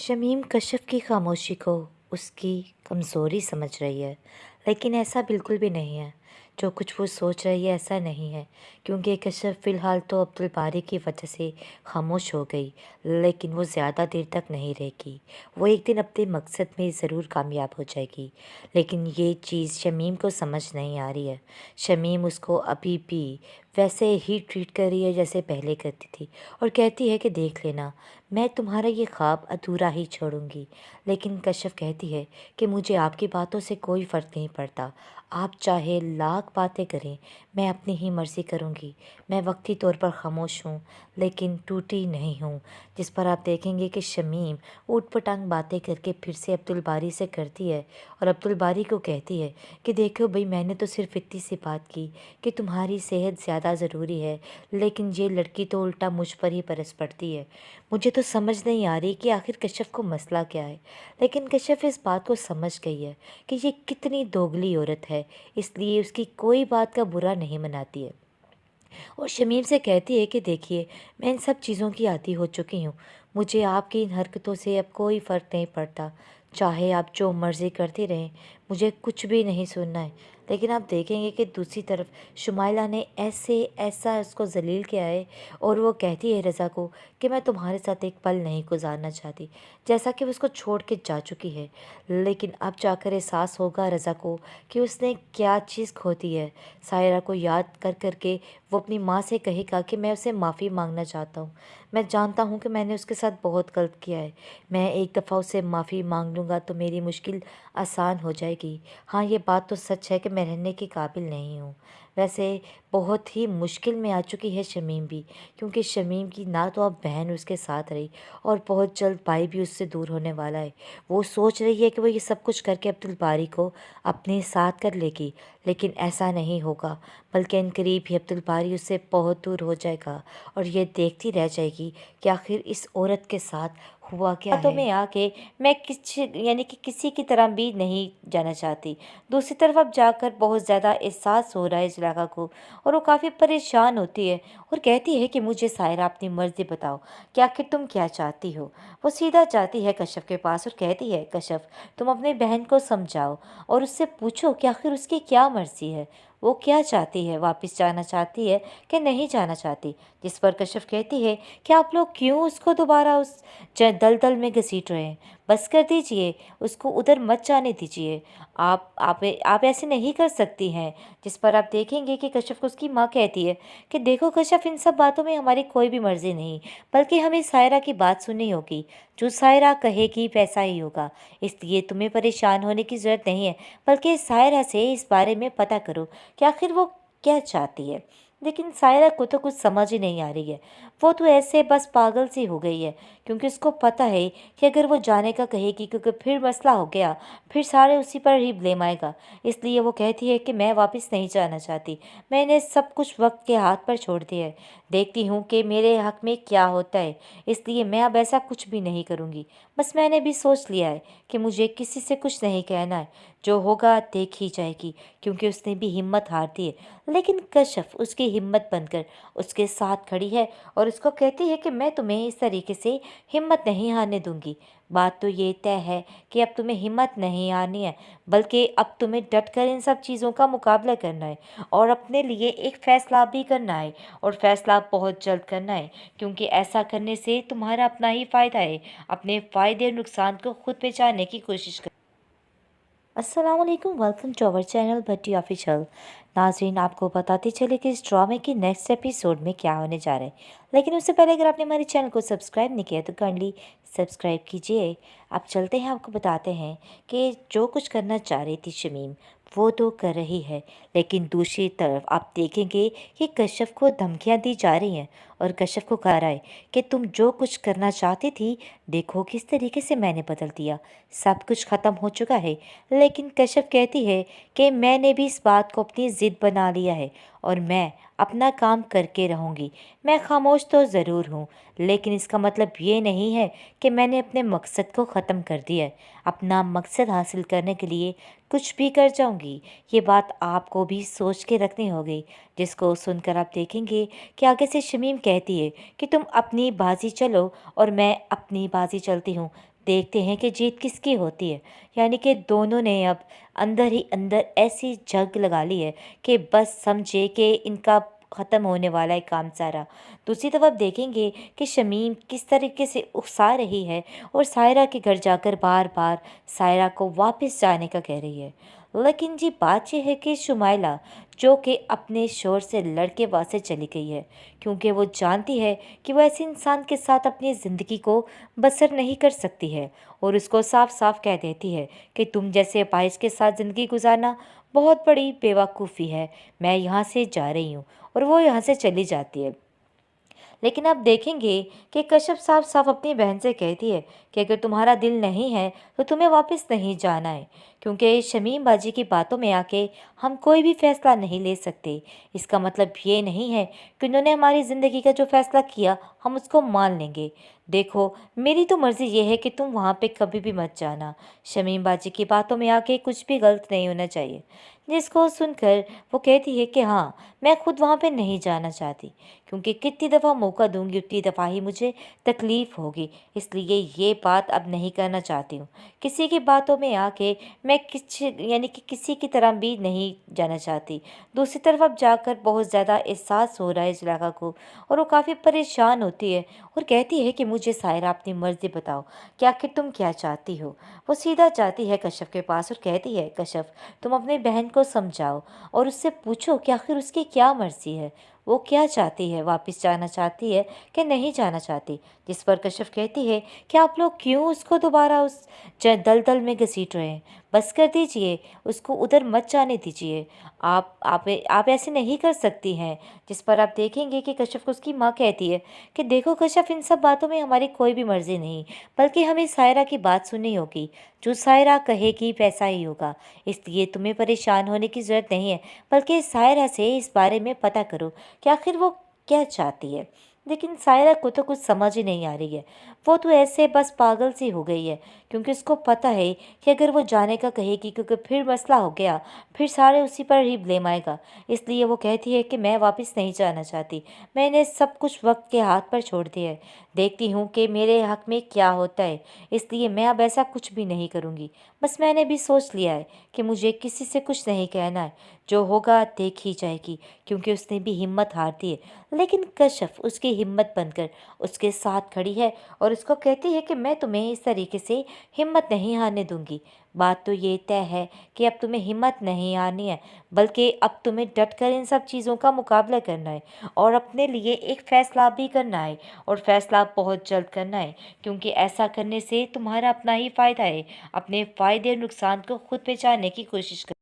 शमीम कश्यप की खामोशी को उसकी कमज़ोरी समझ रही है, लेकिन ऐसा बिल्कुल भी नहीं है। जो कुछ वो सोच रही है ऐसा नहीं है, क्योंकि कश्यप फ़िलहाल तो अब्दुल बारी की वजह से खामोश हो गई, लेकिन वो ज़्यादा देर तक नहीं रहेगी। वो एक दिन अपने मकसद में ज़रूर कामयाब हो जाएगी, लेकिन ये चीज़ शमीम को समझ नहीं आ रही है। शमीम उसको अभी भी वैसे ही ट्रीट कर रही है जैसे पहले करती थी, और कहती है कि देख लेना, मैं तुम्हारा ये ख्वाब अधूरा ही छोड़ूंगी। लेकिन कश्यप कहती है कि मुझे आपकी बातों से कोई फ़र्क नहीं पड़ता। आप चाहे लाख बातें करें, मैं अपनी ही मर्ज़ी करूंगी। मैं वक्ती तौर पर खामोश हूँ, लेकिन टूटी नहीं हूँ। जिस पर आप देखेंगे कि शमीम ऊट-पटांग बातें करके फिर से अब्दुल बारी से करती है, और अब्दुल बारी को कहती है कि देखो भाई, मैंने तो सिर्फ इतनी सी बात की कि तुम्हारी सेहत ज़्यादा ज़रूरी है, लेकिन ये लड़की तो उल्टा मुझ पर ही बरस पड़ती है। मुझे तो समझ नहीं आ रही कि आखिर कश्यप को मसला क्या है। लेकिन कश्यप इस बात को समझ गई है कि ये कितनी दोगली औरत है, इसलिए उसकी कोई बात का बुरा नहीं मनाती है, और शमीम से कहती है कि देखिए, मैं इन सब चीज़ों की आदी हो चुकी हूँ। मुझे आपकी इन हरकतों से अब कोई फ़र्क नहीं पड़ता। चाहे आप जो मर्ज़ी करती रहें, मुझे कुछ भी नहीं सुनना है। लेकिन आप देखेंगे कि दूसरी तरफ शुमाइला ने ऐसे ऐसा उसको ज़लील किया है, और वो कहती है रज़ा को कि मैं तुम्हारे साथ एक पल नहीं गुजारना चाहती, जैसा कि वो उसको छोड़ के जा चुकी है। लेकिन अब जाकर एहसास होगा रज़ा को कि उसने क्या चीज़ खो दी है। सायरा को याद कर कर के वो अपनी माँ से कहेगा कि मैं उसे माफ़ी मांगना चाहता हूँ। मैं जानता हूँ कि मैंने उसके साथ बहुत गलत किया है। मैं एक दफ़ा उससे माफ़ी मांग लूँगा तो मेरी मुश्किल आसान हो जाएगी। हाँ, ये बात तो सच है कि मैं रहने के काबिल नहीं हूँ। वैसे बहुत ही मुश्किल में आ चुकी है शमीम भी, क्योंकि शमीम की ना तो अब बहन उसके साथ रही, और बहुत जल्द भाई भी उससे दूर होने वाला है। वो सोच रही है कि वो ये सब कुछ करके अब्दुल बारी को अपने साथ कर लेगी, लेकिन ऐसा नहीं होगा, बल्कि इनकरीब ही अब्दुल बारी उससे बहुत दूर हो जाएगा, और ये देखती रह जाएगी कि आखिर इस औरत के साथ हुआ क्या है। में आके मैं किसी की तरह भी नहीं जाना चाहती। दूसरी तरफ अब जाकर बहुत ज़्यादा एहसास हो रहा है जुलेखा को, और वो काफ़ी परेशान होती है, और कहती है कि मुझे सायरा अपनी मर्ज़ी बताओ कि आखिर तुम क्या चाहती हो। वो सीधा जाती है कश्यप के पास और कहती है, कश्यप, तुम अपनी बहन को समझाओ और उससे पूछो कि आखिर उसकी क्या मर्ज़ी है, वो क्या चाहती है, वापस जाना चाहती है कि नहीं जाना चाहती। जिस पर कश्यप कहती है कि आप लोग क्यों उसको दोबारा उस दलदल में घसीट रहे हैं। बस कर दीजिए, उसको उधर मत जाने दीजिए। आप ऐसे नहीं कर सकती हैं। जिस पर आप देखेंगे कि कश्यप को उसकी माँ कहती है कि देखो कश्यप, इन सब बातों में हमारी कोई भी मर्ज़ी नहीं, बल्कि हमें सायरा की बात सुननी होगी। जो सायरा कहेगी वैसा ही होगा। इसलिए तुम्हें परेशान होने की ज़रूरत नहीं है, बल्कि सायरा से इस बारे में पता करो कि आखिर वो क्या चाहती है। लेकिन सायरा को तो कुछ समझ ही नहीं आ रही है। वो तो ऐसे बस पागल सी हो गई है, क्योंकि उसको पता है कि अगर वो जाने का कहेगी, क्योंकि फिर मसला हो गया, फिर सारे उसी पर ही ब्लेम आएगा। इसलिए वो कहती है कि मैं वापस नहीं जाना चाहती। मैंने सब कुछ वक्त के हाथ पर छोड़ दिया है। देखती हूँ कि मेरे हक में क्या होता है, इसलिए मैं अब ऐसा कुछ भी नहीं करूँगी। बस मैंने भी सोच लिया है कि मुझे किसी से कुछ नहीं कहना है। जो होगा देख ही जाएगी, क्योंकि उसने भी हिम्मत हार दी है। लेकिन कश्यप उसकी हिम्मत बनकर उसके साथ खड़ी है, और उसको कहती है कि मैं तुम्हें इस तरीके से हिम्मत नहीं हारने दूंगी। बात तो ये तय है कि अब तुम्हें हिम्मत नहीं हारनी है, बल्कि अब तुम्हें डटकर इन सब चीज़ों का मुकाबला करना है, और अपने लिए एक फ़ैसला भी करना है, और फ़ैसला बहुत जल्द करना है, क्योंकि ऐसा करने से तुम्हारा अपना ही फ़ायदा है। अपने फ़ायदे और नुकसान को खुद पहचानने की कोशिश कर। अस्सलामुअलैकुम, welcome to our channel Bhatti official. नाज़रीन, आपको बताते चले कि इस ड्रामे की नेक्स्ट एपिसोड में क्या होने जा रहा है, लेकिन उससे पहले अगर आपने हमारे चैनल को सब्सक्राइब नहीं किया तो काइंडली सब्सक्राइब कीजिए। आप चलते हैं, आपको बताते हैं कि जो कुछ करना चाह रही थी शमीम, वो तो कर रही है, लेकिन दूसरी तरफ आप देखेंगे कि कश्यप को धमकियां दी जा रही हैं, और कश्यप को कह रहा है कि तुम जो कुछ करना चाहती थी, देखो किस तरीके से मैंने बदल दिया, सब कुछ ख़त्म हो चुका है। लेकिन कश्यप कहती है कि मैंने भी इस बात को अपनी ज़िद बना लिया है, और मैं अपना काम करके रहूँगी। मैं खामोश तो ज़रूर हूँ, लेकिन इसका मतलब ये नहीं है कि मैंने अपने मकसद को ख़त्म कर दिया है। अपना मकसद हासिल करने के लिए कुछ भी कर जाऊँगी। ये बात आपको भी सोच के रखनी होगी। जिसको सुनकर आप देखेंगे कि आगे से शमीम कहती है कि तुम अपनी बाजी चलो और मैं अपनी बाजी चलती हूँ। देखते हैं कि जीत किसकी होती है। यानी कि दोनों ने अब अंदर ही अंदर ऐसी जंग लगा ली है कि बस समझे कि इनका ख़त्म होने वाला है काम सारा। दूसरी तरफ देखेंगे कि शमीम किस तरीके से उकसा रही है और सायरा के घर जाकर बार बार सायरा को वापस जाने का कह रही है। लेकिन जी बात यह है कि शुमाइला जो कि अपने शोर से लड़के वहाँ से चली गई है, क्योंकि वो जानती है कि वो ऐसे इंसान के साथ अपनी ज़िंदगी को बसर नहीं कर सकती है, और उसको साफ साफ कह देती है कि तुम जैसे अपाहिज के साथ ज़िंदगी गुजारना बहुत बड़ी बेवकूफ़ी है, मैं यहाँ से जा रही हूँ। और वो यहाँ से चली जाती है। लेकिन अब देखेंगे कि कश्यप साफ साफ अपनी बहन से कहती है कि अगर तुम्हारा दिल नहीं है तो तुम्हें वापस नहीं जाना है, क्योंकि शमीम बाजी की बातों में आके हम कोई भी फैसला नहीं ले सकते। इसका मतलब ये नहीं है कि उन्होंने हमारी ज़िंदगी का जो फैसला किया हम उसको मान लेंगे। देखो, मेरी तो मर्ज़ी ये है कि तुम वहाँ पे कभी भी मत जाना। शमीम बाजी की बातों में आके कुछ भी गलत नहीं होना चाहिए। जिसको सुनकर वो कहती है कि हाँ, मैं खुद वहाँ पे नहीं जाना चाहती, क्योंकि कितनी दफ़ा मौका दूंगी उतनी दफ़ा ही मुझे तकलीफ़ होगी। इसलिए ये बात अब नहीं करना चाहती हूँ। किसी की बातों में आके मैं यानी कि किसी की तरह भी नहीं जाना चाहती। दूसरी तरफ अब जाकर बहुत ज़्यादा एहसास हो रहा है जुलेखा को, और वो काफ़ी परेशान होती है और कहती है कि मुझे सायरा अपनी मर्ज़ी बताओ कि आखिर तुम क्या चाहती हो। वो सीधा जाती है कश्यप के पास और कहती है, कश्यप तुम अपनी बहन को समझाओ और उससे पूछो कि आखिर उसकी क्या मर्ज़ी है, वो क्या चाहती है, वापस जाना चाहती है कि नहीं जाना चाहती। जिस पर कश्यप कहती है कि आप लोग क्यों उसको दोबारा उस दलदल में घसीट रहे हैं, बस कर दीजिए, उसको उधर मत जाने दीजिए। आप ऐसे नहीं कर सकती हैं। जिस पर आप देखेंगे कि कश्यप को उसकी माँ कहती है कि देखो कश्यप, इन सब बातों में हमारी कोई भी मर्ज़ी नहीं, बल्कि हमें सायरा की बात सुननी होगी। जो सायरा कहेगी वैसा ही होगा। इसलिए तुम्हें परेशान होने की ज़रूरत नहीं है, बल्कि सायरा से इस बारे में पता करो कि आखिर वो क्या चाहती है। लेकिन सायरा को तो कुछ समझ ही नहीं आ रही है। वो तो ऐसे बस पागल सी हो गई है, क्योंकि उसको पता है कि अगर वो जाने का कहेगी, क्योंकि फिर मसला हो गया, फिर सारे उसी पर ही ब्लेम आएगा। इसलिए वो कहती है कि मैं वापस नहीं जाना चाहती, मैंने सब कुछ वक्त के हाथ पर छोड़ दिया है, देखती हूँ कि मेरे हक में क्या होता है। इसलिए मैं अब ऐसा कुछ भी नहीं करूँगी। बस मैंने भी सोच लिया है कि मुझे किसी से कुछ नहीं कहना है, जो होगा देख ही जाएगी, क्योंकि उसने भी हिम्मत हार दी है। लेकिन कश्यप उसकी हिम्मत बनकर उसके साथ खड़ी है और उसको कहती है कि मैं तुम्हें इस तरीके से हिम्मत नहीं हारने दूंगी। बात तो ये तय है कि अब तुम्हें हिम्मत नहीं हारनी है, बल्कि अब तुम्हें डट कर इन सब चीज़ों का मुकाबला करना है और अपने लिए एक फ़ैसला भी करना है, और फ़ैसला बहुत जल्द करना है, क्योंकि ऐसा करने से तुम्हारा अपना ही फ़ायदा है। अपने फ़ायदे और नुकसान को खुद पहचानने की कोशिश कर।